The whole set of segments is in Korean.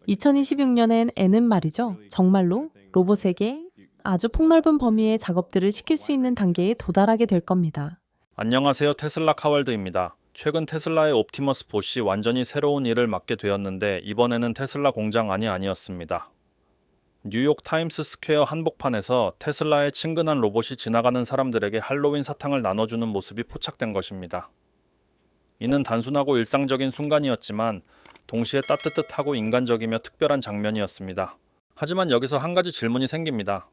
2026년엔 N은 말이죠. 정말로 로봇에게 아주 폭넓은 범위의 작업들을 시킬 수 있는 단계에 도달하게 될 겁니다. 안녕하세요. 테슬라 카월드입니다. 최근 테슬라의 옵티머스 봇이 완전히 새로운 일을 맡게 되었는데 이번에는 테슬라 공장 안이 아니었습니다. 뉴욕 타임스 스퀘어 한복판에서 테슬라의 친근한 로봇이 지나가는 사람들에게 할로윈 사탕을 나눠주는 모습이 포착된 것입니다. 이는 단순하고 일상적인 순간이었지만 동시에 따뜻하고 인간적이며 특별한 장면이었습니다. 하지만 여기서 한 가지 질문이 생깁니다.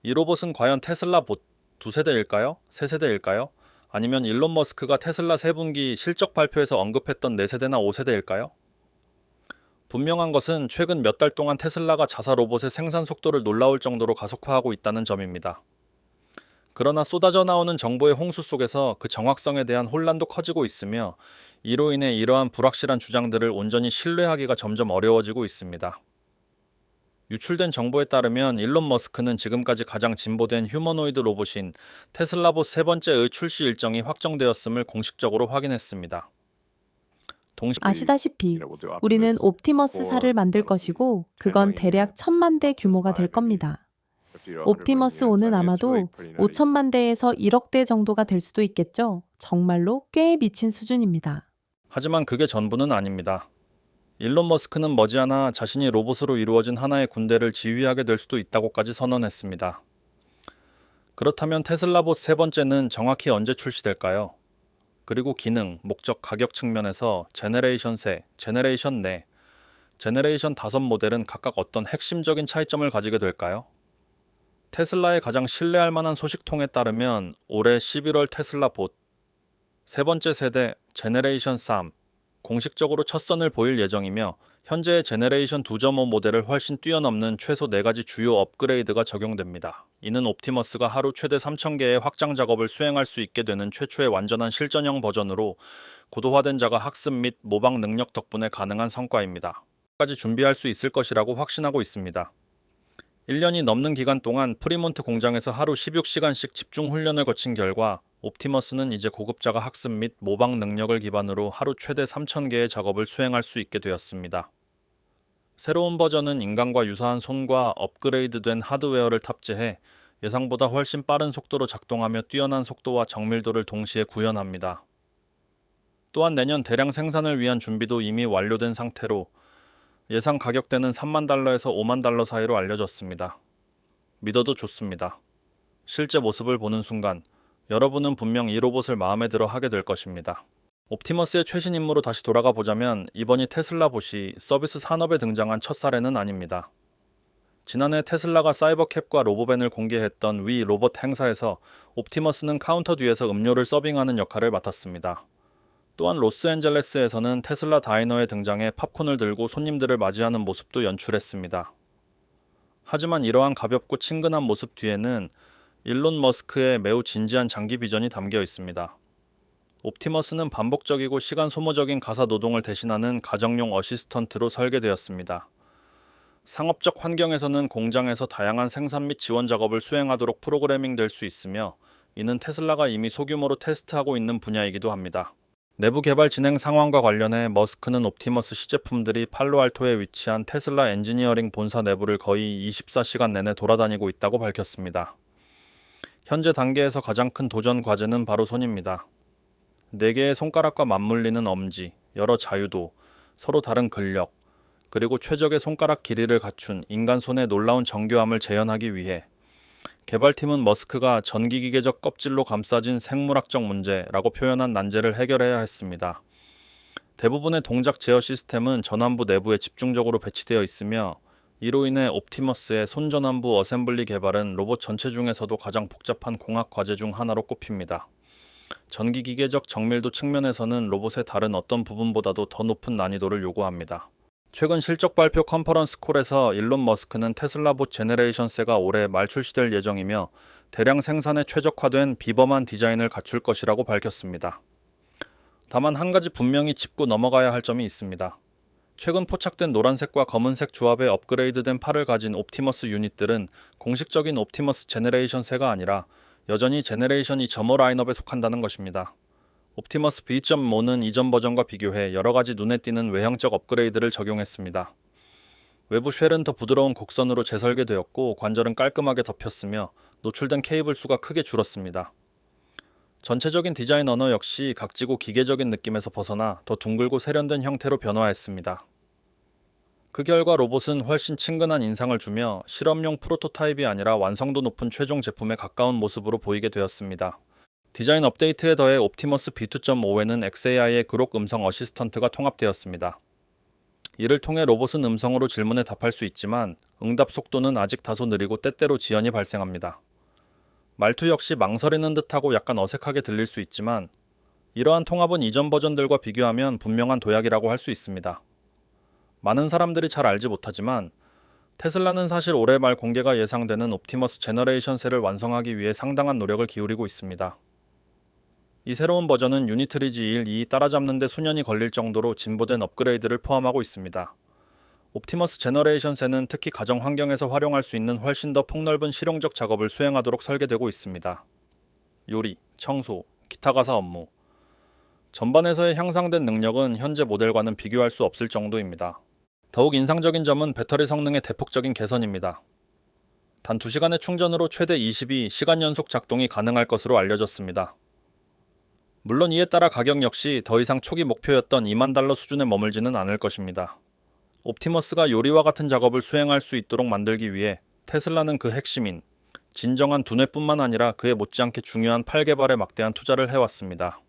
이 로봇은 과연 테슬라 봇 2세대일까요? 3세대일까요? 아니면 일론 머스크가 테슬라 3분기 실적 발표에서 언급했던 4세대나 5세대일까요? 분명한 것은 최근 몇 달 동안 테슬라가 자사 로봇의 생산 속도를 놀라울 정도로 가속화하고 있다는 점입니다. 그러나 쏟아져 나오는 정보의 홍수 속에서 그 정확성에 대한 혼란도 커지고 있으며 이로 인해 이러한 불확실한 주장들을 온전히 신뢰하기가 점점 어려워지고 있습니다. 유출된 정보에 따르면 일론 머스크는 지금까지 가장 진보된 휴머노이드 로봇인 테슬라봇 세 번째의 출시 일정이 확정되었음을 공식적으로 확인했습니다. 아시다시피 우리는 옵티머스 4를 만들 것이고 그건 대략 1,000만 대 규모가 될 겁니다. 옵티머스 5는 아마도 5천만 대에서 1억 대 정도가 될 수도 있겠죠. 정말로 꽤 미친 수준입니다. 하지만 그게 전부는 아닙니다. 일론 머스크는 머지않아 자신이 로봇으로 이루어진 하나의 군대를 지휘하게 될 수도 있다고까지 선언했습니다. 그렇다면 테슬라봇 세 번째는 정확히 언제 출시될까요? 그리고 기능, 목적, 가격 측면에서 제네레이션 3, 제네레이션 4, 제네레이션 5 모델은 각각 어떤 핵심적인 차이점을 가지게 될까요? 테슬라의 가장 신뢰할 만한 소식통에 따르면 올해 11월 테슬라 봇 세 번째 세대 제네레이션 3 공식적으로 첫 선을 보일 예정이며 현재의 제네레이션 2.5 모델을 훨씬 뛰어넘는 최소 4가지 주요 업그레이드가 적용됩니다. 이는 옵티머스가 하루 최대 3,000개의 확장 작업을 수행할 수 있게 되는 최초의 완전한 실전형 버전으로 고도화된 자가 학습 및 모방 능력 덕분에 가능한 성과입니다. 까지 준비할 수 있을 것이라고 확신하고 있습니다. 1년이 넘는 기간 동안 프리몬트 공장에서 하루 16시간씩 집중 훈련을 거친 결과 옵티머스는 이제 고급자가 학습 및 모방 능력을 기반으로 하루 최대 3,000개의 작업을 수행할 수 있게 되었습니다. 새로운 버전은 인간과 유사한 손과 업그레이드된 하드웨어를 탑재해 예상보다 훨씬 빠른 속도로 작동하며 뛰어난 속도와 정밀도를 동시에 구현합니다. 또한 내년 대량 생산을 위한 준비도 이미 완료된 상태로 예상 가격대는 $30,000에서 $50,000 사이로 알려졌습니다. 믿어도 좋습니다. 실제 모습을 보는 순간 여러분은 분명 이 로봇을 마음에 들어 하게 될 것입니다. 옵티머스의 최신 임무로 다시 돌아가 보자면 이번이 테슬라 봇이 서비스 산업에 등장한 첫 사례는 아닙니다. 지난해 테슬라가 사이버캡과 로보밴을 공개했던 위 로봇 행사에서 옵티머스는 카운터 뒤에서 음료를 서빙하는 역할을 맡았습니다. 또한 로스앤젤레스에서는 테슬라 다이너에 등장해 팝콘을 들고 손님들을 맞이하는 모습도 연출했습니다. 하지만 이러한 가볍고 친근한 모습 뒤에는 일론 머스크의 매우 진지한 장기 비전이 담겨 있습니다. 옵티머스는 반복적이고 시간 소모적인 가사 노동을 대신하는 가정용 어시스턴트로 설계되었습니다. 상업적 환경에서는 공장에서 다양한 생산 및 지원 작업을 수행하도록 프로그래밍 될 수 있으며 이는 테슬라가 이미 소규모로 테스트하고 있는 분야이기도 합니다. 내부 개발 진행 상황과 관련해 머스크는 옵티머스 시제품들이 팔로알토에 위치한 테슬라 엔지니어링 본사 내부를 거의 24시간 내내 돌아다니고 있다고 밝혔습니다. 현재 단계에서 가장 큰 도전 과제는 바로 손입니다. 4개의 손가락과 맞물리는 엄지, 여러 자유도, 서로 다른 근력, 그리고 최적의 손가락 길이를 갖춘 인간 손의 놀라운 정교함을 재현하기 위해 개발팀은 머스크가 전기기계적 껍질로 감싸진 생물학적 문제라고 표현한 난제를 해결해야 했습니다. 대부분의 동작 제어 시스템은 전환부 내부에 집중적으로 배치되어 있으며 이로 인해 옵티머스의 손전환부 어셈블리 개발은 로봇 전체 중에서도 가장 복잡한 공학 과제 중 하나로 꼽힙니다. 전기기계적 정밀도 측면에서는 로봇의 다른 어떤 부분보다도 더 높은 난이도를 요구합니다. 최근 실적 발표 컨퍼런스 콜에서 일론 머스크는 테슬라봇 제네레이션 3가 올해 말 출시될 예정이며 대량 생산에 최적화된 비범한 디자인을 갖출 것이라고 밝혔습니다. 다만 한 가지 분명히 짚고 넘어가야 할 점이 있습니다. 최근 포착된 노란색과 검은색 조합의 업그레이드된 팔을 가진 옵티머스 유닛들은 공식적인 옵티머스 제네레이션 3가 아니라 여전히 제네레이션 2.5 라인업에 속한다는 것입니다. 옵티머스 V.5는 이전 버전과 비교해 여러가지 눈에 띄는 외형적 업그레이드를 적용했습니다. 외부 쉘은 더 부드러운 곡선으로 재설계되었고 관절은 깔끔하게 덮였으며 노출된 케이블 수가 크게 줄었습니다. 전체적인 디자인 언어 역시 각지고 기계적인 느낌에서 벗어나 더 둥글고 세련된 형태로 변화했습니다. 그 결과 로봇은 훨씬 친근한 인상을 주며 실험용 프로토타입이 아니라 완성도 높은 최종 제품에 가까운 모습으로 보이게 되었습니다. 디자인 업데이트에 더해 옵티머스 B2.5에는 XAI의 그록 음성 어시스턴트가 통합되었습니다. 이를 통해 로봇은 음성으로 질문에 답할 수 있지만 응답 속도는 아직 다소 느리고 때때로 지연이 발생합니다. 말투 역시 망설이는 듯하고 약간 어색하게 들릴 수 있지만 이러한 통합은 이전 버전들과 비교하면 분명한 도약이라고 할 수 있습니다. 많은 사람들이 잘 알지 못하지만 테슬라는 사실 올해 말 공개가 예상되는 옵티머스 제너레이션 셀을 완성하기 위해 상당한 노력을 기울이고 있습니다. 이 새로운 버전은 유니트리지 1, 2 따라잡는 데 수년이 걸릴 정도로 진보된 업그레이드를 포함하고 있습니다. 옵티머스 제너레이션 셀은 특히 가정 환경에서 활용할 수 있는 훨씬 더 폭넓은 실용적 작업을 수행하도록 설계되고 있습니다. 요리, 청소, 기타 가사 업무. 전반에서의 향상된 능력은 현재 모델과는 비교할 수 없을 정도입니다. 더욱 인상적인 점은 배터리 성능의 대폭적인 개선입니다. 단 2시간의 충전으로 최대 22시간 연속 작동이 가능할 것으로 알려졌습니다. 물론 이에 따라 가격 역시 더 이상 초기 목표였던 $20,000 수준에 머물지는 않을 것입니다. 옵티머스가 요리와 같은 작업을 수행할 수 있도록 만들기 위해 테슬라는 그 핵심인 진정한 두뇌뿐만 아니라 그에 못지않게 중요한 팔 개발에 막대한 투자를 해왔습니다.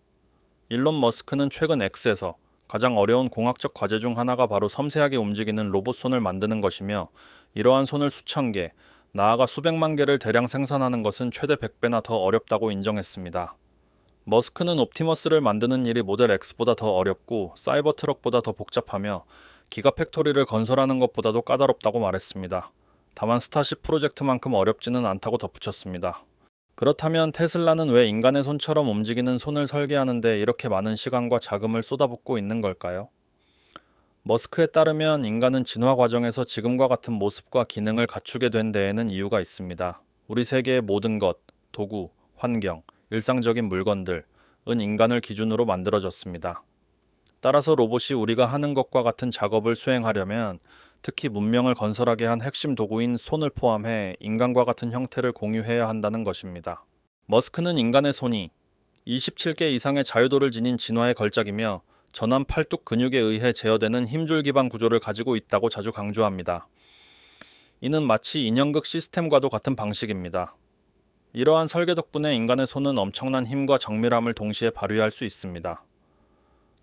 일론 머스크는 최근 X에서 가장 어려운 공학적 과제 중 하나가 바로 섬세하게 움직이는 로봇 손을 만드는 것이며 이러한 손을 수천 개, 나아가 수백만 개를 대량 생산하는 것은 최대 100배나 더 어렵다고 인정했습니다. 머스크는 옵티머스를 만드는 일이 모델 X보다 더 어렵고 사이버 트럭보다 더 복잡하며 기가팩토리를 건설하는 것보다도 까다롭다고 말했습니다. 다만 스타쉽 프로젝트만큼 어렵지는 않다고 덧붙였습니다. 그렇다면 테슬라는 왜 인간의 손처럼 움직이는 손을 설계하는데 이렇게 많은 시간과 자금을 쏟아붓고 있는 걸까요? 머스크에 따르면 인간은 진화 과정에서 지금과 같은 모습과 기능을 갖추게 된 데에는 이유가 있습니다. 우리 세계의 모든 것, 도구, 환경, 일상적인 물건들은 인간을 기준으로 만들어졌습니다. 따라서 로봇이 우리가 하는 것과 같은 작업을 수행하려면 특히 문명을 건설하게 한 핵심 도구인 손을 포함해 인간과 같은 형태를 공유해야 한다는 것입니다. 머스크는 인간의 손이 27개 이상의 자유도를 지닌 진화의 걸작이며 전환 팔뚝 근육에 의해 제어되는 힘줄 기반 구조를 가지고 있다고 자주 강조합니다. 이는 마치 인형극 시스템과도 같은 방식입니다. 이러한 설계 덕분에 인간의 손은 엄청난 힘과 정밀함을 동시에 발휘할 수 있습니다.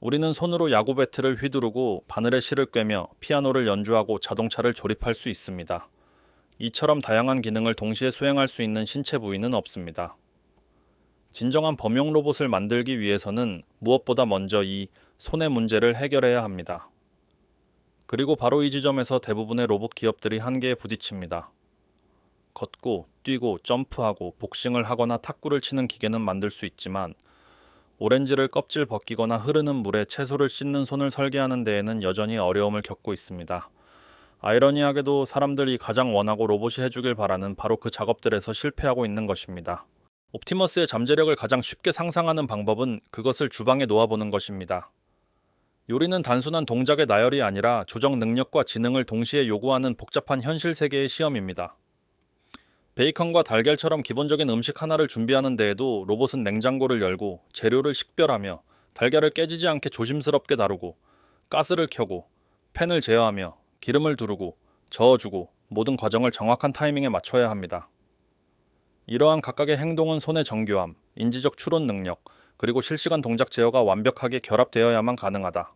우리는 손으로 야구 배트를 휘두르고 바늘에 실을 꿰며 피아노를 연주하고 자동차를 조립할 수 있습니다. 이처럼 다양한 기능을 동시에 수행할 수 있는 신체 부위는 없습니다. 진정한 범용 로봇을 만들기 위해서는 무엇보다 먼저 이 손의 문제를 해결해야 합니다. 그리고 바로 이 지점에서 대부분의 로봇 기업들이 한계에 부딪힙니다. 걷고, 뛰고, 점프하고, 복싱을 하거나 탁구를 치는 기계는 만들 수 있지만 오렌지를 껍질 벗기거나 흐르는 물에 채소를 씻는 손을 설계하는 데에는 여전히 어려움을 겪고 있습니다. 아이러니하게도 사람들이 가장 원하고 로봇이 해주길 바라는 바로 그 작업들에서 실패하고 있는 것입니다. 옵티머스의 잠재력을 가장 쉽게 상상하는 방법은 그것을 주방에 놓아보는 것입니다. 요리는 단순한 동작의 나열이 아니라 조정 능력과 지능을 동시에 요구하는 복잡한 현실 세계의 시험입니다. 베이컨과 달걀처럼 기본적인 음식 하나를 준비하는 데에도 로봇은 냉장고를 열고 재료를 식별하며 달걀을 깨지지 않게 조심스럽게 다루고 가스를 켜고 팬을 제어하며 기름을 두르고 저어주고 모든 과정을 정확한 타이밍에 맞춰야 합니다. 이러한 각각의 행동은 손의 정교함, 인지적 추론 능력, 그리고 실시간 동작 제어가 완벽하게 결합되어야만 가능하다.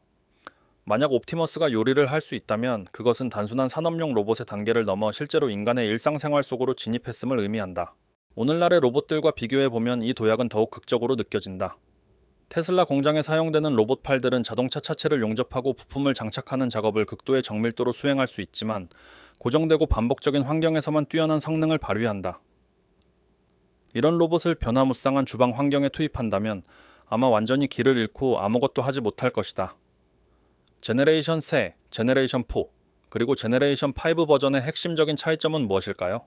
만약 옵티머스가 요리를 할 수 있다면 그것은 단순한 산업용 로봇의 단계를 넘어 실제로 인간의 일상생활 속으로 진입했음을 의미한다. 오늘날의 로봇들과 비교해보면 이 도약은 더욱 극적으로 느껴진다. 테슬라 공장에 사용되는 로봇 팔들은 자동차 차체를 용접하고 부품을 장착하는 작업을 극도의 정밀도로 수행할 수 있지만 고정되고 반복적인 환경에서만 뛰어난 성능을 발휘한다. 이런 로봇을 변화무쌍한 주방 환경에 투입한다면 아마 완전히 길을 잃고 아무것도 하지 못할 것이다. 제네레이션 3, 제네레이션 4, 그리고 제네레이션 5 버전의 핵심적인 차이점은 무엇일까요?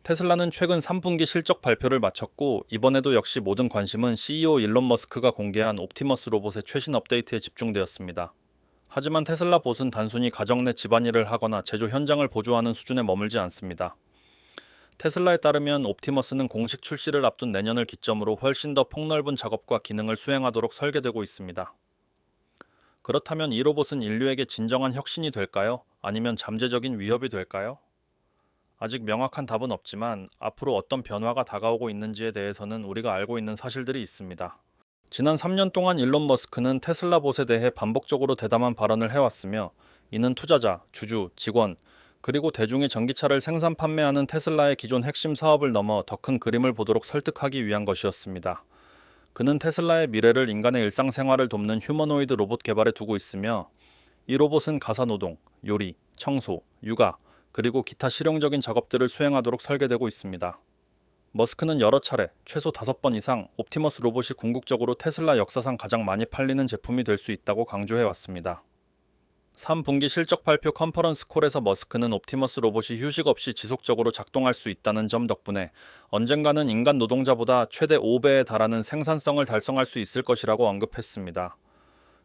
테슬라는 최근 3분기 실적 발표를 마쳤고 이번에도 역시 모든 관심은 CEO 일론 머스크가 공개한 옵티머스 로봇의 최신 업데이트에 집중되었습니다. 하지만 테슬라 봇은 단순히 가정 내 집안일을 하거나 제조 현장을 보조하는 수준에 머물지 않습니다. 테슬라에 따르면 옵티머스는 공식 출시를 앞둔 내년을 기점으로 훨씬 더 폭넓은 작업과 기능을 수행하도록 설계되고 있습니다. 그렇다면 이 로봇은 인류에게 진정한 혁신이 될까요? 아니면 잠재적인 위협이 될까요? 아직 명확한 답은 없지만 앞으로 어떤 변화가 다가오고 있는지에 대해서는 우리가 알고 있는 사실들이 있습니다. 지난 3년 동안 일론 머스크는 테슬라 봇에 대해 반복적으로 대담한 발언을 해왔으며 이는 투자자, 주주, 직원, 그리고 대중의 전기차를 생산 판매하는 테슬라의 기존 핵심 사업을 넘어 더 큰 그림을 보도록 설득하기 위한 것이었습니다. 그는 테슬라의 미래를 인간의 일상생활을 돕는 휴머노이드 로봇 개발에 두고 있으며 이 로봇은 가사노동, 요리, 청소, 육아, 그리고 기타 실용적인 작업들을 수행하도록 설계되고 있습니다. 머스크는 여러 차례, 최소 5번 이상 옵티머스 로봇이 궁극적으로 테슬라 역사상 가장 많이 팔리는 제품이 될 수 있다고 강조해왔습니다. 3분기 실적 발표 컨퍼런스 콜에서 머스크는 옵티머스 로봇이 휴식 없이 지속적으로 작동할 수 있다는 점 덕분에 언젠가는 인간 노동자보다 최대 5배에 달하는 생산성을 달성할 수 있을 것이라고 언급했습니다.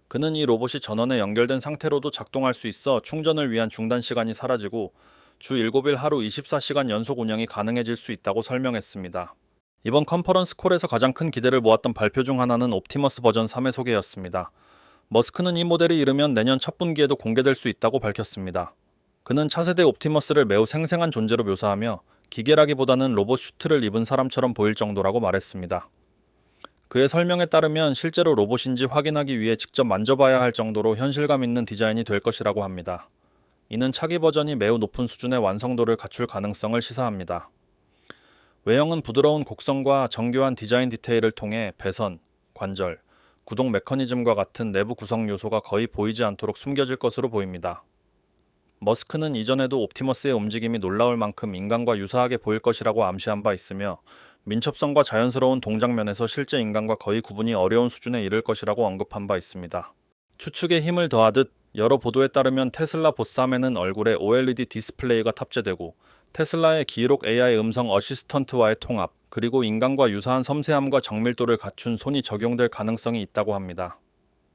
그는 이 로봇이 전원에 연결된 상태로도 작동할 수 있어 충전을 위한 중단 시간이 사라지고 주 7일 하루 24시간 연속 운영이 가능해질 수 있다고 설명했습니다. 이번 컨퍼런스 콜에서 가장 큰 기대를 모았던 발표 중 하나는 옵티머스 버전 3의 소개였습니다. 머스크는 이 모델이 이르면 내년 첫 분기에도 공개될 수 있다고 밝혔습니다. 그는 차세대 옵티머스를 매우 생생한 존재로 묘사하며 기계라기보다는 로봇 슈트를 입은 사람처럼 보일 정도라고 말했습니다. 그의 설명에 따르면 실제로 로봇인지 확인하기 위해 직접 만져봐야 할 정도로 현실감 있는 디자인이 될 것이라고 합니다. 이는 차기 버전이 매우 높은 수준의 완성도를 갖출 가능성을 시사합니다. 외형은 부드러운 곡선과 정교한 디자인 디테일을 통해 배선, 관절, 구동 메커니즘과 같은 내부 구성 요소가 거의 보이지 않도록 숨겨질 것으로 보입니다. 머스크는 이전에도 옵티머스의 움직임이 놀라울 만큼 인간과 유사하게 보일 것이라고 암시한 바 있으며 민첩성과 자연스러운 동작면에서 실제 인간과 거의 구분이 어려운 수준에 이를 것이라고 언급한 바 있습니다. 추측에 힘을 더하듯 여러 보도에 따르면 테슬라 봇3에는 얼굴에 OLED 디스플레이가 탑재되고 테슬라의 기록 AI 음성 어시스턴트와의 통합, 그리고 인간과 유사한 섬세함과 정밀도를 갖춘 손이 적용될 가능성이 있다고 합니다.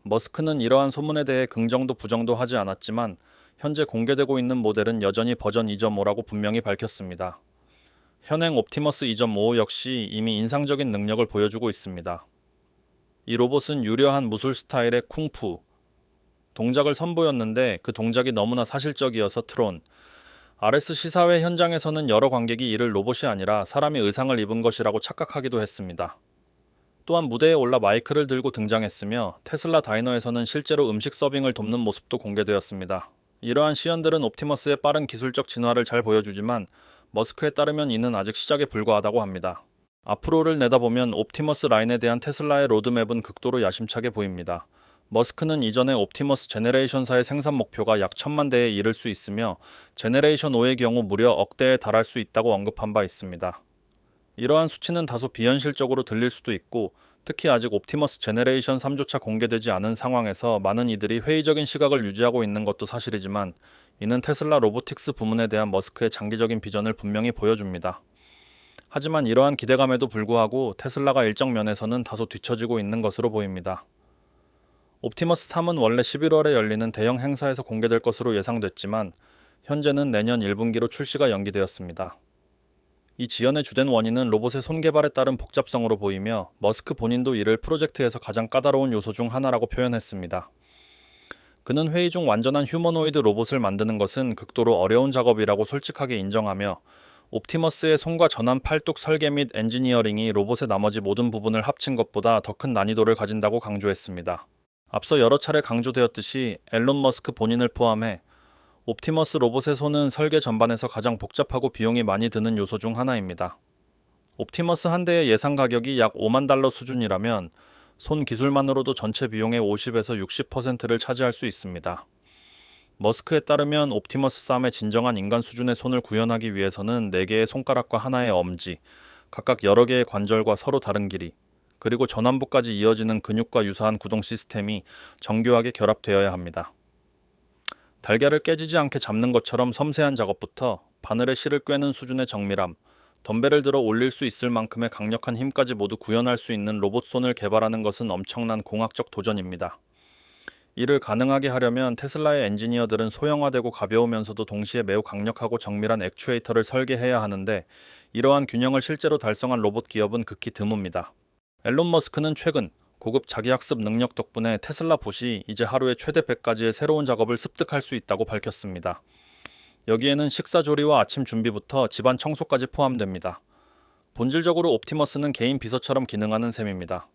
머스크는 이러한 소문에 대해 긍정도 부정도 하지 않았지만 현재 공개되고 있는 모델은 여전히 버전 2.5라고 분명히 밝혔습니다. 현행 옵티머스 2.5 역시 이미 인상적인 능력을 보여주고 있습니다. 이 로봇은 유려한 무술 스타일의 쿵푸 동작을 선보였는데 그 동작이 너무나 사실적이어서 트론, RS 시사회 현장에서는 여러 관객이 이를 로봇이 아니라 사람이 의상을 입은 것이라고 착각하기도 했습니다. 또한 무대에 올라 마이크를 들고 등장했으며 테슬라 다이너에서는 실제로 음식 서빙을 돕는 모습도 공개되었습니다. 이러한 시연들은 옵티머스의 빠른 기술적 진화를 잘 보여주지만 머스크에 따르면 이는 아직 시작에 불과하다고 합니다. 앞으로를 내다보면 옵티머스 라인에 대한 테슬라의 로드맵은 극도로 야심차게 보입니다. 머스크는 이전에 옵티머스 제네레이션4의 생산 목표가 약 1000만 대에 이를 수 있으며 제네레이션 5의 경우 무려 억대에 달할 수 있다고 언급한 바 있습니다. 이러한 수치는 다소 비현실적으로 들릴 수도 있고 특히 아직 옵티머스 제네레이션 3조차 공개되지 않은 상황에서 많은 이들이 회의적인 시각을 유지하고 있는 것도 사실이지만 이는 테슬라 로보틱스 부문에 대한 머스크의 장기적인 비전을 분명히 보여줍니다. 하지만 이러한 기대감에도 불구하고 테슬라가 일정 면에서는 다소 뒤처지고 있는 것으로 보입니다. 옵티머스 3은 원래 11월에 열리는 대형 행사에서 공개될 것으로 예상됐지만 현재는 내년 1분기로 출시가 연기되었습니다. 이 지연의 주된 원인은 로봇의 손개발에 따른 복잡성으로 보이며 머스크 본인도 이를 프로젝트에서 가장 까다로운 요소 중 하나라고 표현했습니다. 그는 회의 중 완전한 휴머노이드 로봇을 만드는 것은 극도로 어려운 작업이라고 솔직하게 인정하며 옵티머스의 손과 전환 팔뚝 설계 및 엔지니어링이 로봇의 나머지 모든 부분을 합친 것보다 더 큰 난이도를 가진다고 강조했습니다. 앞서 여러 차례 강조되었듯이 앨런 머스크 본인을 포함해 옵티머스 로봇의 손은 설계 전반에서 가장 복잡하고 비용이 많이 드는 요소 중 하나입니다. 옵티머스 한 대의 예상 가격이 약 5만 달러 수준이라면 손 기술만으로도 전체 비용의 50에서 60%를 차지할 수 있습니다. 머스크에 따르면 옵티머스 3의 진정한 인간 수준의 손을 구현하기 위해서는 4개의 손가락과 하나의 엄지, 각각 여러 개의 관절과 서로 다른 길이, 그리고 전완부까지 이어지는 근육과 유사한 구동 시스템이 정교하게 결합되어야 합니다. 달걀을 깨지지 않게 잡는 것처럼 섬세한 작업부터 바늘에 실을 꿰는 수준의 정밀함, 덤벨을 들어 올릴 수 있을 만큼의 강력한 힘까지 모두 구현할 수 있는 로봇 손을 개발하는 것은 엄청난 공학적 도전입니다. 이를 가능하게 하려면 테슬라의 엔지니어들은 소형화되고 가벼우면서도 동시에 매우 강력하고 정밀한 액추에이터를 설계해야 하는데 이러한 균형을 실제로 달성한 로봇 기업은 극히 드뭅니다. 앨런 머스크는 최근 고급 자기학습 능력 덕분에 테슬라 봇이 이제 하루에 최대 100가지의 새로운 작업을 습득할 수 있다고 밝혔습니다. 여기에는 식사 조리와 아침 준비부터 집안 청소까지 포함됩니다. 본질적으로 옵티머스는 개인 비서처럼 기능하는 셈입니다.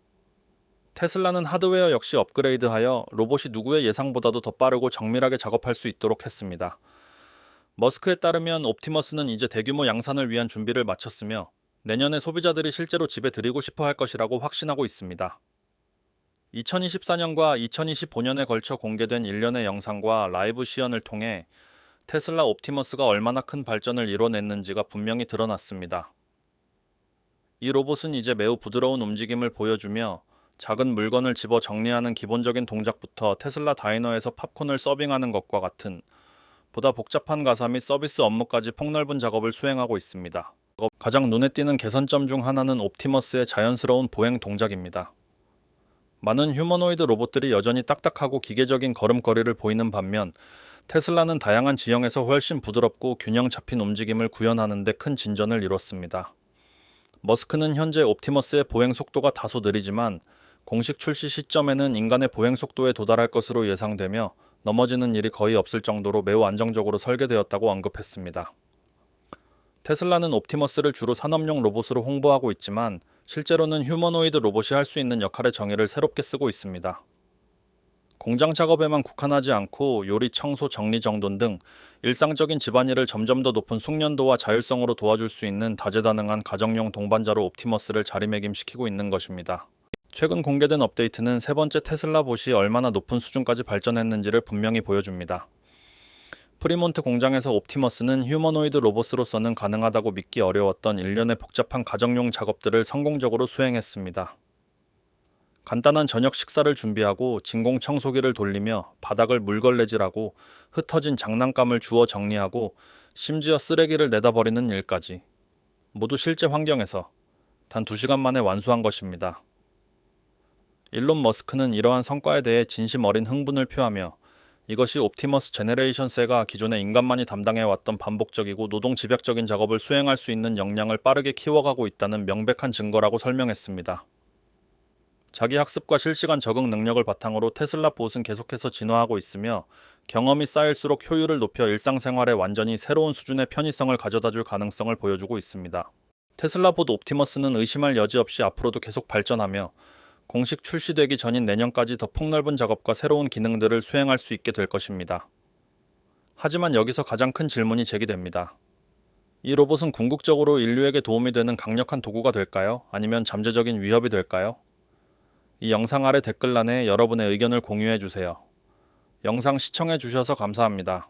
테슬라는 하드웨어 역시 업그레이드하여 로봇이 누구의 예상보다도 더 빠르고 정밀하게 작업할 수 있도록 했습니다. 머스크에 따르면 옵티머스는 이제 대규모 양산을 위한 준비를 마쳤으며 내년에 소비자들이 실제로 집에 들이고 싶어 할 것이라고 확신하고 있습니다. 2024년과 2025년에 걸쳐 공개된 일련의 영상과 라이브 시연을 통해 테슬라 옵티머스가 얼마나 큰 발전을 이뤄냈는지가 분명히 드러났습니다. 이 로봇은 이제 매우 부드러운 움직임을 보여주며 작은 물건을 집어 정리하는 기본적인 동작부터 테슬라 다이너에서 팝콘을 서빙하는 것과 같은 보다 복잡한 가사 및 서비스 업무까지 폭넓은 작업을 수행하고 있습니다. 가장 눈에 띄는 개선점 중 하나는 옵티머스의 자연스러운 보행 동작입니다. 많은 휴머노이드 로봇들이 여전히 딱딱하고 기계적인 걸음걸이를 보이는 반면 테슬라는 다양한 지형에서 훨씬 부드럽고 균형 잡힌 움직임을 구현하는 데 큰 진전을 이뤘습니다. 머스크는 현재 옵티머스의 보행 속도가 다소 느리지만 공식 출시 시점에는 인간의 보행 속도에 도달할 것으로 예상되며 넘어지는 일이 거의 없을 정도로 매우 안정적으로 설계되었다고 언급했습니다. 테슬라는 옵티머스를 주로 산업용 로봇으로 홍보하고 있지만 실제로는 휴머노이드 로봇이 할 수 있는 역할의 정의를 새롭게 쓰고 있습니다. 공장 작업에만 국한하지 않고 요리, 청소, 정리정돈 등 일상적인 집안일을 점점 더 높은 숙련도와 자율성으로 도와줄 수 있는 다재다능한 가정용 동반자로 옵티머스를 자리매김시키고 있는 것입니다. 최근 공개된 업데이트는 세 번째 테슬라 봇이 얼마나 높은 수준까지 발전했는지를 분명히 보여줍니다. 프리몬트 공장에서 옵티머스는 휴머노이드 로봇으로서는 가능하다고 믿기 어려웠던 일련의 복잡한 가정용 작업들을 성공적으로 수행했습니다. 간단한 저녁 식사를 준비하고 진공 청소기를 돌리며 바닥을 물걸레질하고 흩어진 장난감을 주워 정리하고 심지어 쓰레기를 내다 버리는 일까지 모두 실제 환경에서 단 2시간 만에 완수한 것입니다. 일론 머스크는 이러한 성과에 대해 진심 어린 흥분을 표하며 이것이 옵티머스 제네레이션 C가 기존에 인간만이 담당해왔던 반복적이고 노동 집약적인 작업을 수행할 수 있는 역량을 빠르게 키워가고 있다는 명백한 증거라고 설명했습니다. 자기 학습과 실시간 적응 능력을 바탕으로 테슬라 봇은 계속해서 진화하고 있으며 경험이 쌓일수록 효율을 높여 일상생활에 완전히 새로운 수준의 편의성을 가져다줄 가능성을 보여주고 있습니다. 테슬라 봇 옵티머스는 의심할 여지 없이 앞으로도 계속 발전하며 공식 출시되기 전인 내년까지 더 폭넓은 작업과 새로운 기능들을 수행할 수 있게 될 것입니다. 하지만 여기서 가장 큰 질문이 제기됩니다. 이 로봇은 궁극적으로 인류에게 도움이 되는 강력한 도구가 될까요? 아니면 잠재적인 위협이 될까요? 이 영상 아래 댓글란에 여러분의 의견을 공유해주세요. 영상 시청해주셔서 감사합니다.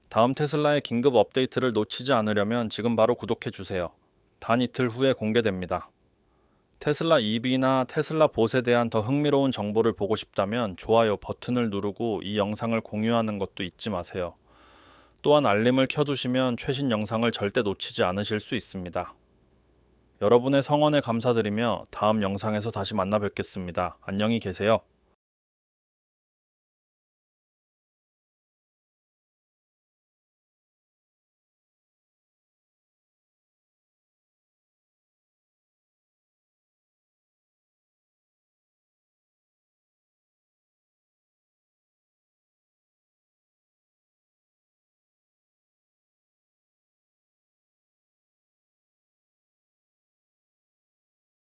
다음 테슬라의 긴급 업데이트를 놓치지 않으려면 지금 바로 구독해주세요. 단 이틀 후에 공개됩니다. 테슬라 EV나 테슬라 봇에 대한 더 흥미로운 정보를 보고 싶다면 좋아요 버튼을 누르고 이 영상을 공유하는 것도 잊지 마세요. 또한 알림을 켜두시면 최신 영상을 절대 놓치지 않으실 수 있습니다. 여러분의 성원에 감사드리며 다음 영상에서 다시 만나 뵙겠습니다. 안녕히 계세요.